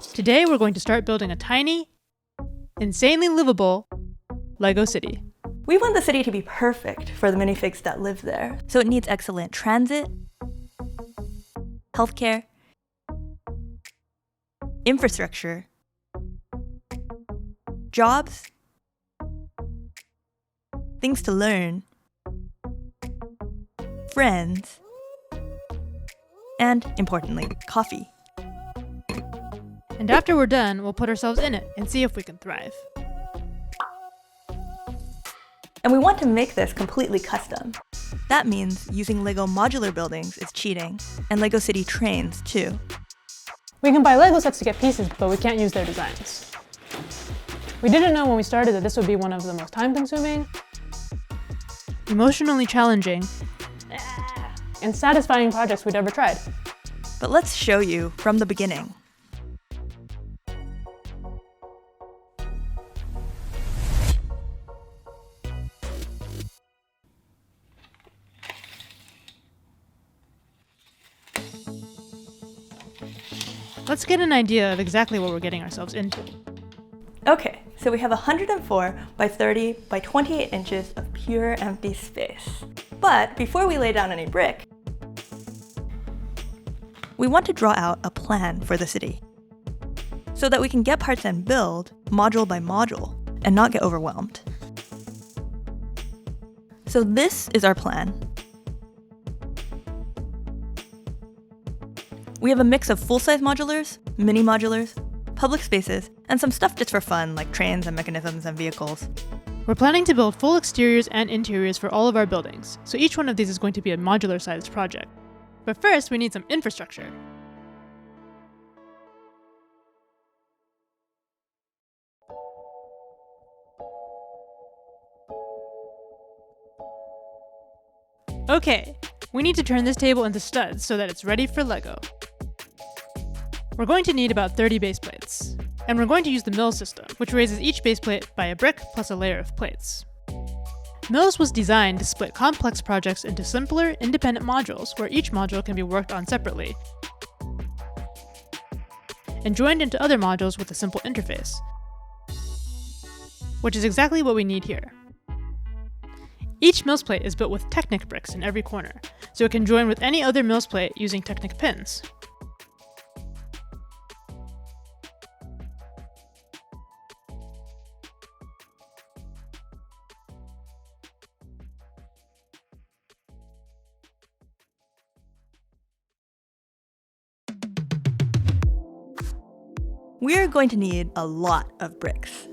Today we're going to start building a tiny, insanely livable Lego city. We want the city to be perfect for the minifigs that live there. So it needs excellent transit, healthcare, infrastructure, jobs, things to learn, friends, and, importantly, coffee. And after we're done, we'll put ourselves in it and see if we can thrive. And we want to make this completely custom. That means using LEGO modular buildings is cheating, and LEGO City trains, too. We can buy Lego sets to get pieces, but we can't use their designs. We didn't know when we started that this would be one of the most time-consuming, emotionally challenging, and satisfying projects we'd ever tried. But let's show you from the beginning. Let's get an idea of exactly what we're getting ourselves into. Okay, so we have 104 by 30 by 28 inches of pure empty space. But before we lay down any brick, we want to draw out a plan for the city so that we can get parts and build module by module and not get overwhelmed. So this is our plan. We have a mix of full-size modulars, mini modulars, public spaces, and some stuff just for fun like trains and mechanisms and vehicles. We're planning to build full exteriors and interiors for all of our buildings, so each one of these is going to be a modular-sized project. But first, we need some infrastructure. Okay, we need to turn this table into studs so that it's ready for Lego. We're going to need about 30 base plates, and we're going to use the Mills system, which raises each base plate by a brick plus a layer of plates. Mills was designed to split complex projects into simpler, independent modules where each module can be worked on separately and joined into other modules with a simple interface, which is exactly what we need here. Each Mills plate is built with Technic bricks in every corner, so it can join with any other Mills plate using Technic pins. We're going to need a lot of bricks.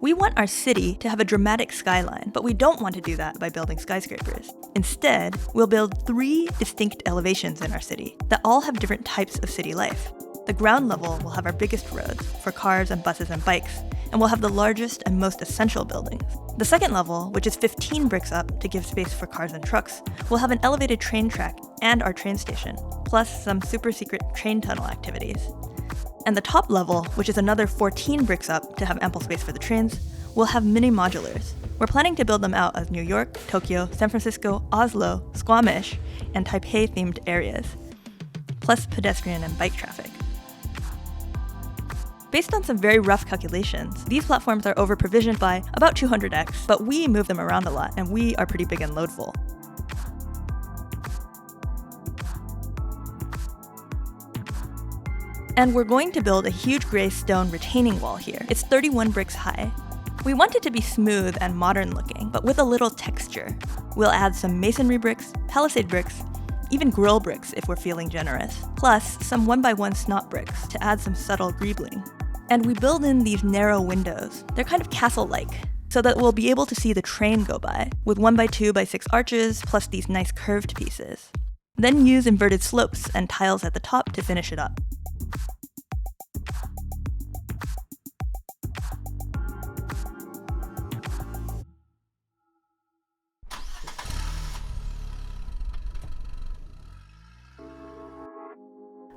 We want our city to have a dramatic skyline, but we don't want to do that by building skyscrapers. Instead, we'll build 3 distinct elevations in our city that all have different types of city life. The ground level will have our biggest roads for cars and buses and bikes, and we'll have the largest and most essential buildings. The second level, which is 15 bricks up to give space for cars and trucks, will have an elevated train track and our train station, plus some super secret train tunnel activities. And the top level, which is another 14 bricks up to have ample space for the trains, will have mini modulars. We're planning to build them out as New York, Tokyo, San Francisco, Oslo, Squamish, and Taipei-themed areas, plus pedestrian and bike traffic. Based on some very rough calculations, these platforms are over-provisioned by about 200x, but we move them around a lot, and we are pretty big and loadful. And we're going to build a huge gray stone retaining wall here. It's 31 bricks high. We want it to be smooth and modern looking, but with a little texture. We'll add some masonry bricks, palisade bricks, even grill bricks if we're feeling generous, plus some 1x1 snot bricks to add some subtle greebling. And we build in these narrow windows. They're kind of castle-like, so that we'll be able to see the train go by, with 1x2x6 arches, plus these nice curved pieces. Then use inverted slopes and tiles at the top to finish it up.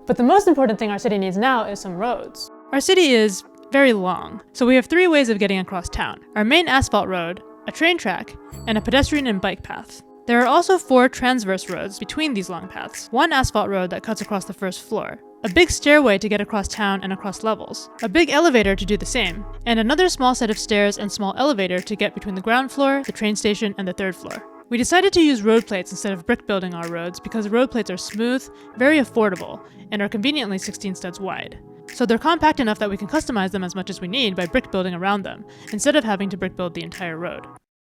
But the most important thing our city needs now is some roads. Our city is very long, so we have 3 ways of getting across town: our main asphalt road, a train track, and a pedestrian and bike path. There are also 4 transverse roads between these long paths: one asphalt road that cuts across the first floor, a big stairway to get across town and across levels, a big elevator to do the same, and another small set of stairs and small elevator to get between the ground floor, the train station, and the 3rd floor. We decided to use road plates instead of brick building our roads because road plates are smooth, very affordable, and are conveniently 16 studs wide. So they're compact enough that we can customize them as much as we need by brick building around them, instead of having to brick build the entire road.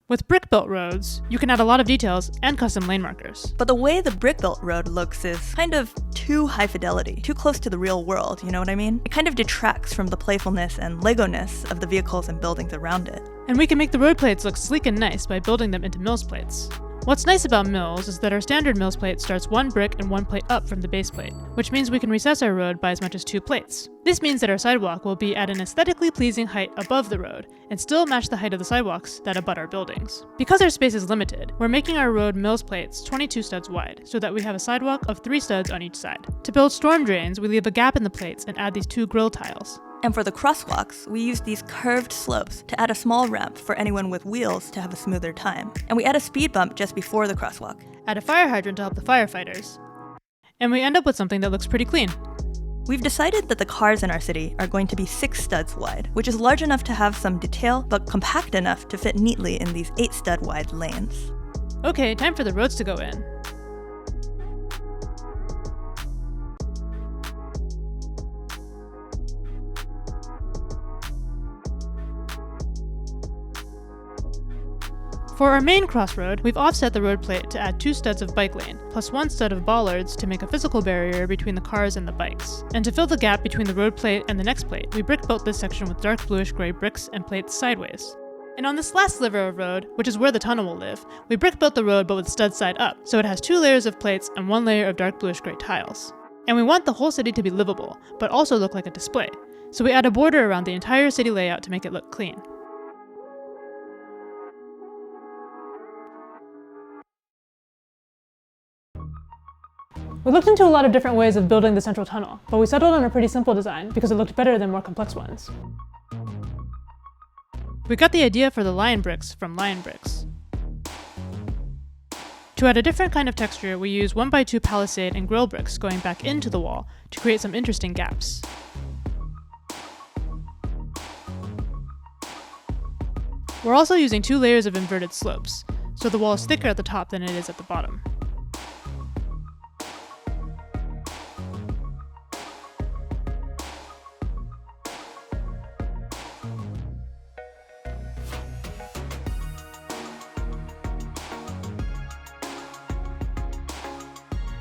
With brick-built roads, you can add a lot of details and custom lane markers. But the way the brick-built road looks is kind of too high fidelity, too close to the real world, you know what I mean? It kind of detracts from the playfulness and Lego-ness of the vehicles and buildings around it. And we can make the road plates look sleek and nice by building them into Mills plates. What's nice about Mills is that our standard Mills plate starts 1 brick and 1 plate up from the base plate, which means we can recess our road by as much as 2 plates. This means that our sidewalk will be at an aesthetically pleasing height above the road, and still match the height of the sidewalks that abut our buildings. Because our space is limited, we're making our road Mills plates 22 studs wide, so that we have a sidewalk of 3 studs on each side. To build storm drains, we leave a gap in the plates and add these 2 grill tiles. And for the crosswalks, we use these curved slopes to add a small ramp for anyone with wheels to have a smoother time. And we add a speed bump just before the crosswalk. Add a fire hydrant to help the firefighters. And we end up with something that looks pretty clean. We've decided that the cars in our city are going to be 6 studs wide, which is large enough to have some detail, but compact enough to fit neatly in these 8 stud wide lanes. Okay, time for the roads to go in. For our main crossroad, we've offset the road plate to add 2 studs of bike lane, plus 1 stud of bollards to make a physical barrier between the cars and the bikes. And to fill the gap between the road plate and the next plate, we brick built this section with dark bluish gray bricks and plates sideways. And on this last sliver of road, which is where the tunnel will live, we brick built the road but with studs side up, so it has 2 layers of plates and 1 layer of dark bluish gray tiles. And we want the whole city to be livable, but also look like a display, so we add a border around the entire city layout to make it look clean. We looked into a lot of different ways of building the central tunnel, but we settled on a pretty simple design because it looked better than more complex ones. We got the idea for the lion bricks from Lion Bricks. To add a different kind of texture, we use 1x2 palisade and grill bricks going back into the wall to create some interesting gaps. We're also using 2 layers of inverted slopes, so the wall is thicker at the top than it is at the bottom.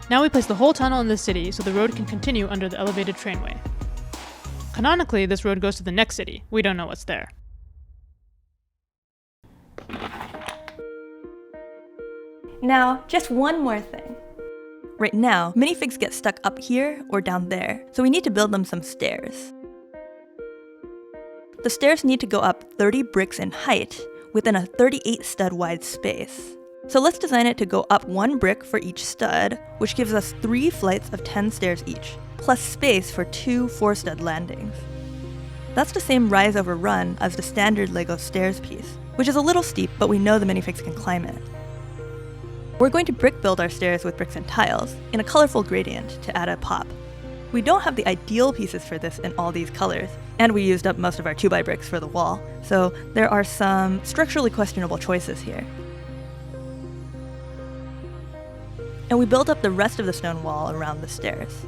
Now we place the whole tunnel in the city so the road can continue under the elevated trainway. Canonically, this road goes to the next city. We don't know what's there. Now, just one more thing. Right now, minifigs get stuck up here or down there, so we need to build them some stairs. The stairs need to go up 30 bricks in height within a 38 stud wide space. So let's design it to go up 1 brick for each stud, which gives us 3 flights of 10 stairs each, plus space for 2 4-stud landings. That's the same rise over run as the standard LEGO stairs piece, which is a little steep, but we know the minifigs can climb it. We're going to brick build our stairs with bricks and tiles, in a colorful gradient to add a pop. We don't have the ideal pieces for this in all these colors, and we used up most of our 2x bricks for the wall, so there are some structurally questionable choices here. And we built up the rest of the stone wall around the stairs.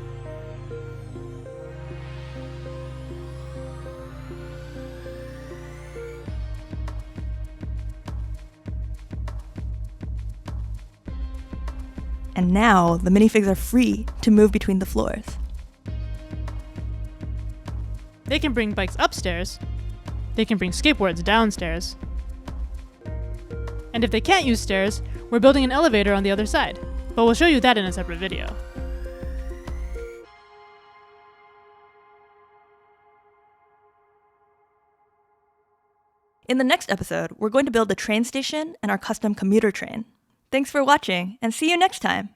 And now the minifigs are free to move between the floors. They can bring bikes upstairs. They can bring skateboards downstairs. And if they can't use stairs, we're building an elevator on the other side. But we'll show you that in a separate video. In the next episode, we're going to build the train station and our custom commuter train. Thanks for watching, and see you next time!